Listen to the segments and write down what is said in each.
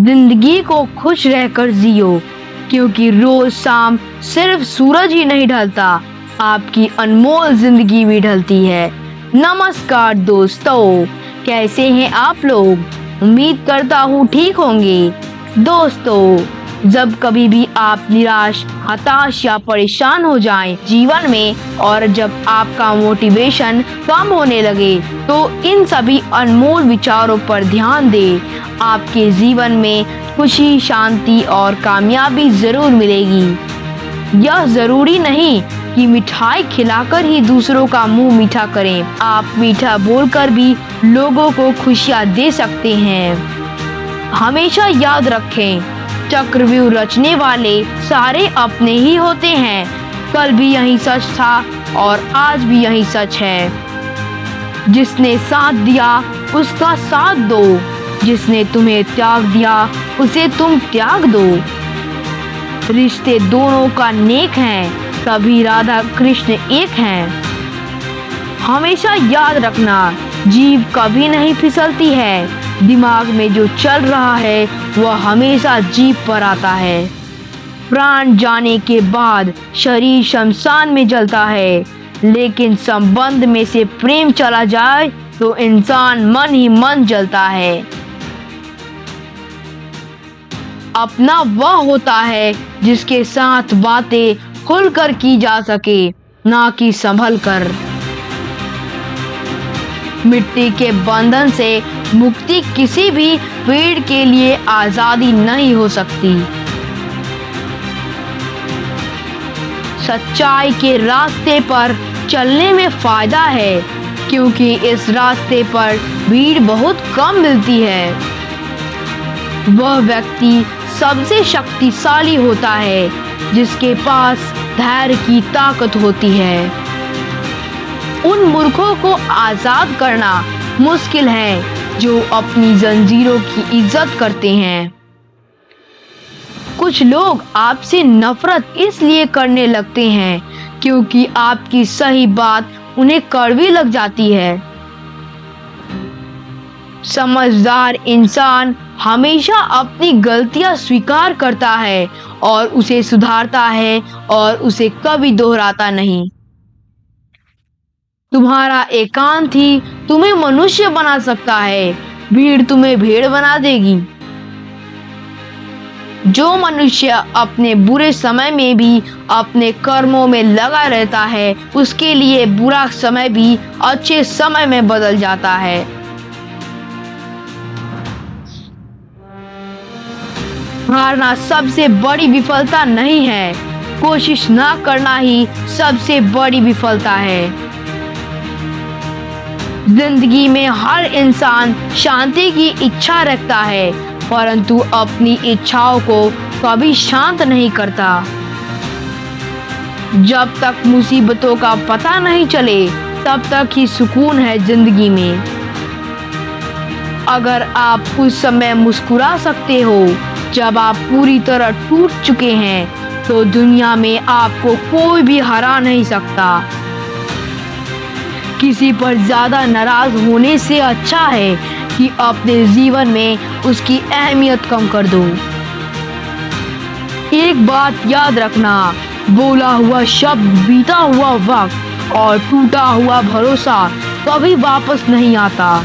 जिंदगी को खुश रहकर जियो, क्योंकि रोज शाम सिर्फ सूरज ही नहीं ढलता, आपकी अनमोल जिंदगी भी ढलती है। नमस्कार दोस्तों, कैसे हैं आप लोग? उम्मीद करता हूँ ठीक होंगे। दोस्तों, जब कभी भी आप निराश, हताश या परेशान हो जाएं जीवन में, और जब आपका मोटिवेशन कम होने लगे, तो इन सभी अनमोल विचारों पर ध्यान दें। आपके जीवन में खुशी, शांति और कामयाबी जरूर मिलेगी। यह जरूरी नहीं कि मिठाई खिलाकर ही दूसरों का मुंह मीठा करें। आप मीठा बोलकर भी लोगों को खुशियां दे सकते हैं। हमेशा याद रखें, चक्रव्यूह रचने वाले सारे अपने ही होते हैं। कल भी यही सच था और आज भी यही सच है। जिसने साथ दिया उसका साथ दो, जिसने तुम्हें त्याग दिया उसे तुम त्याग दो। रिश्ते दोनों का नेक हैं, कभी राधा कृष्ण एक हैं। हमेशा याद रखना, जीभ कभी नहीं फिसलती है। दिमाग में जो चल रहा है वह हमेशा जीभ पर आता है। प्राण जाने के बाद शरीर शमशान में जलता है, लेकिन संबंध में से प्रेम चला जाए तो इंसान मन ही मन जलता है। अपना वह होता है जिसके साथ बातें खुलकर की जा सके, ना कि संभल कर। मिट्टी के बंधन से मुक्ति किसी भी पेड़ के लिए आजादी नहीं हो सकती। सच्चाई के रास्ते पर चलने में फायदा है, क्योंकि इस रास्ते पर भीड़ बहुत कम मिलती है। वह व्यक्ति सबसे शक्तिशाली होता है जिसके पास धैर्य की ताकत होती है। उन मूर्खों को आजाद करना मुश्किल है जो अपनी जंजीरों की इज्जत करते हैं। कुछ लोग आपसे नफरत इसलिए करने लगते हैं क्योंकि आपकी सही बात उन्हें कड़वी लग जाती है। समझदार इंसान हमेशा अपनी गलतियां स्वीकार करता है और उसे सुधारता है और उसे कभी दोहराता नहीं। तुम्हारा एकांत ही तुम्हें मनुष्य बना सकता है, भीड़ तुम्हें भेड़ बना देगी। जो मनुष्य अपने बुरे समय में भी अपने कर्मों में लगा रहता है, उसके लिए बुरा समय भी अच्छे समय में बदल जाता है। हारना सबसे बड़ी विफलता नहीं है, कोशिश ना करना ही सबसे बड़ी विफलता है। जिंदगी में हर इंसान शांति की इच्छा रखता है, परंतु अपनी इच्छाओं को कभी शांत नहीं करता। जब तक मुसीबतों का पता नहीं चले, तब तक ही सुकून है जिंदगी में। अगर आप उस समय मुस्कुरा सकते हो जब आप पूरी तरह टूट चुके हैं, तो दुनिया में आपको कोई भी हरा नहीं सकता। किसी पर ज्यादा नाराज होने से अच्छा है कि अपने जीवन में उसकी अहमियत कम कर दो। एक बात याद रखना, बोला हुआ शब्द, बीता हुआ वक्त और टूटा हुआ भरोसा कभी वापस नहीं आता।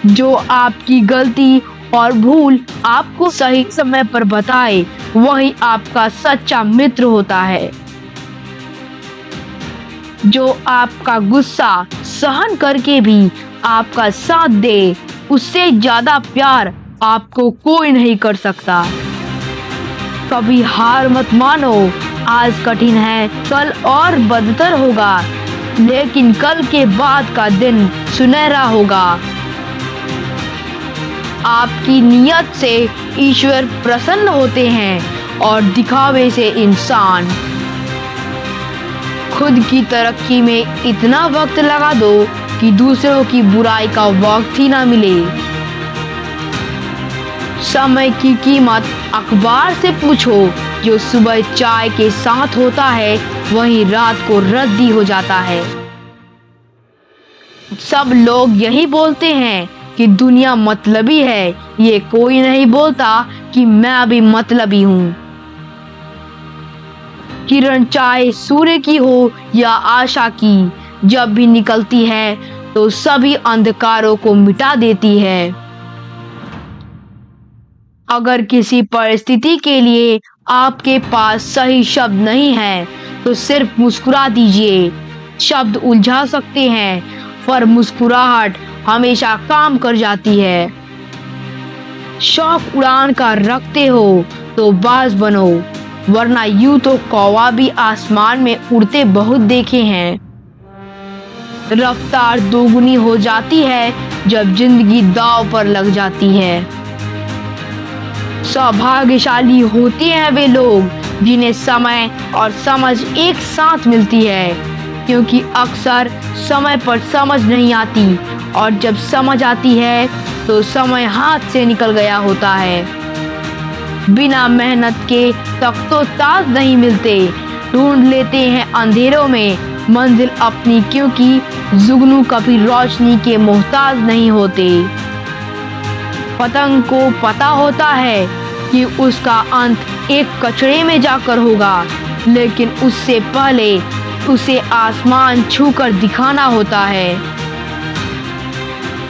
जो आपकी गलती और भूल आपको सही समय पर बताए, वही आपका सच्चा मित्र होता है। जो आपका गुस्सा सहन करके भी आपका साथ दे, उससे ज्यादा प्यार आपको कोई नहीं कर सकता। कभी हार मत मानो, आज कठिन है, कल और बदतर होगा, लेकिन कल के बाद का दिन सुनहरा होगा। आपकी नियत से ईश्वर प्रसन्न होते हैं और दिखावे से इंसान। खुद की तरक्की में इतना वक्त लगा दो कि दूसरों की बुराई का वक्त ही ना मिले। समय की कीमत अखबार से पूछो, जो सुबह चाय के साथ होता है वही रात को रद्दी हो जाता है। सब लोग यही बोलते हैं कि दुनिया मतलबी है, ये कोई नहीं बोलता कि मैं भी मतलबी हूँ। किरण चाहे सूर्य की हो या आशा की, जब भी निकलती है तो सभी अंधकारों को मिटा देती है। अगर किसी परिस्थिति के लिए आपके पास सही शब्द नहीं है तो सिर्फ मुस्कुरा दीजिए। शब्द उलझा सकते हैं, पर मुस्कुराहट हमेशा काम कर जाती है। शौक उड़ान का रखते हो तो बाज बनो, वरना यूं तो कौवा भी आसमान में उड़ते बहुत देखे हैं। रफ्तार दोगुनी हो जाती है जब जिंदगी दांव पर लग जाती है। सौभाग्यशाली होते हैं वे लोग जिन्हें समय और समझ एक साथ मिलती है, क्योंकि अक्सर समय पर समझ नहीं आती, और जब समझ आती है तो समय हाथ से निकल गया होता है। बिना मेहनत के तख्तो-ताज नहीं मिलते, ढूंढ लेते हैं अंधेरों में मंजिल अपनी, क्योंकि जुगनू कभी रोशनी के मोहताज नहीं होते। पतंग को पता होता है कि उसका अंत एक कचरे में जाकर होगा, लेकिन उससे पहले उसे आसमान छूकर दिखाना होता है।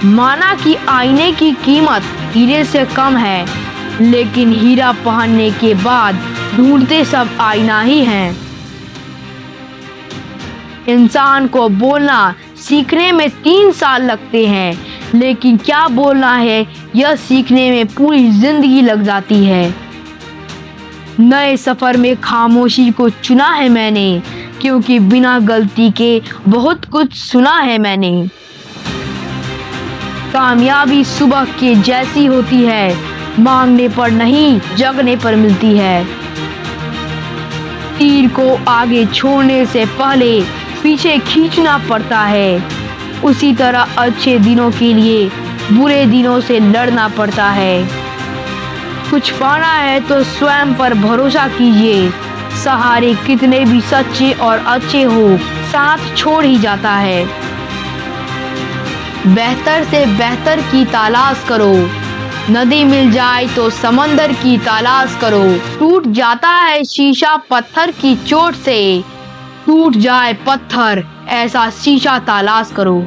माना कि आईने की कीमत हीरे से कम है, लेकिन हीरा पहनने के बाद ढूंढते सब आईना ही हैं। इंसान को बोलना सीखने में 3 साल लगते हैं, लेकिन क्या बोलना है यह सीखने में पूरी जिंदगी लग जाती है। नए सफर में खामोशी को चुना है मैंने, क्योंकि बिना गलती के बहुत कुछ सुना है मैंने। कामयाबी सुबह के जैसी होती है, मांगने पर नहीं जगने पर मिलती है। तीर को आगे छोड़ने से पहले पीछे खींचना पड़ता है, उसी तरह अच्छे दिनों के लिए बुरे दिनों से लड़ना पड़ता है। कुछ पाना है तो स्वयं पर भरोसा कीजिए, सहारे कितने भी सच्चे और अच्छे हो साथ छोड़ ही जाता है। बेहतर से बेहतर की तलाश करो, नदी मिल जाए तो समंदर की तलाश करो। टूट जाता है शीशा पत्थर की चोट से, टूट जाए पत्थर ऐसा शीशा तलाश करो।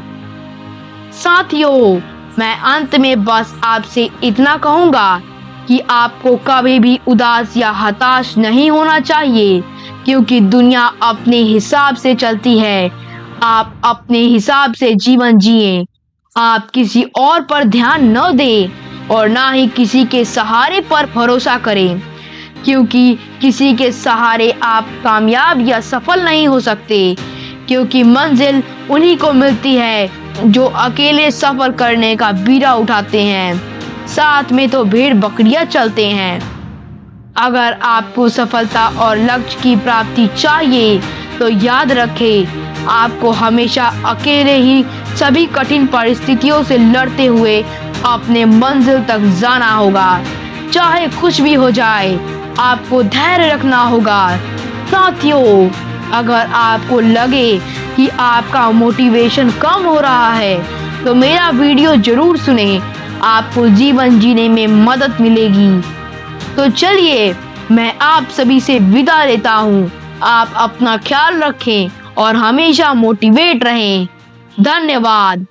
साथियों, मैं अंत में बस आपसे इतना कहूँगा कि आपको कभी भी उदास या हताश नहीं होना चाहिए, क्योंकि दुनिया अपने हिसाब से चलती है। आप अपने हिसाब से जीवन जिए, आप किसी और पर ध्यान न दें और ना ही किसी के सहारे पर भरोसा करें, क्योंकि किसी के सहारे आप कामयाब या सफल नहीं हो सकते, क्योंकि मंजिल उन्हीं को मिलती है जो अकेले सफर करने का बीड़ा उठाते हैं। साथ में तो भेड़ बकरियां चलते हैं। अगर आपको सफलता और लक्ष्य की प्राप्ति चाहिए तो याद रखें, आपको हमेशा अकेले ही सभी कठिन परिस्थितियों से लड़ते हुए अपने मंजिल तक जाना होगा। चाहे कुछ भी हो जाए, आपको धैर्य रखना होगा। साथियों, अगर आपको लगे कि आपका मोटिवेशन कम हो रहा है तो मेरा वीडियो जरूर सुनें, आपको जीवन जीने में मदद मिलेगी। तो चलिए, मैं आप सभी से विदा लेता हूँ। आप अपना ख्याल रखें और हमेशा मोटिवेट रहें। धन्यवाद।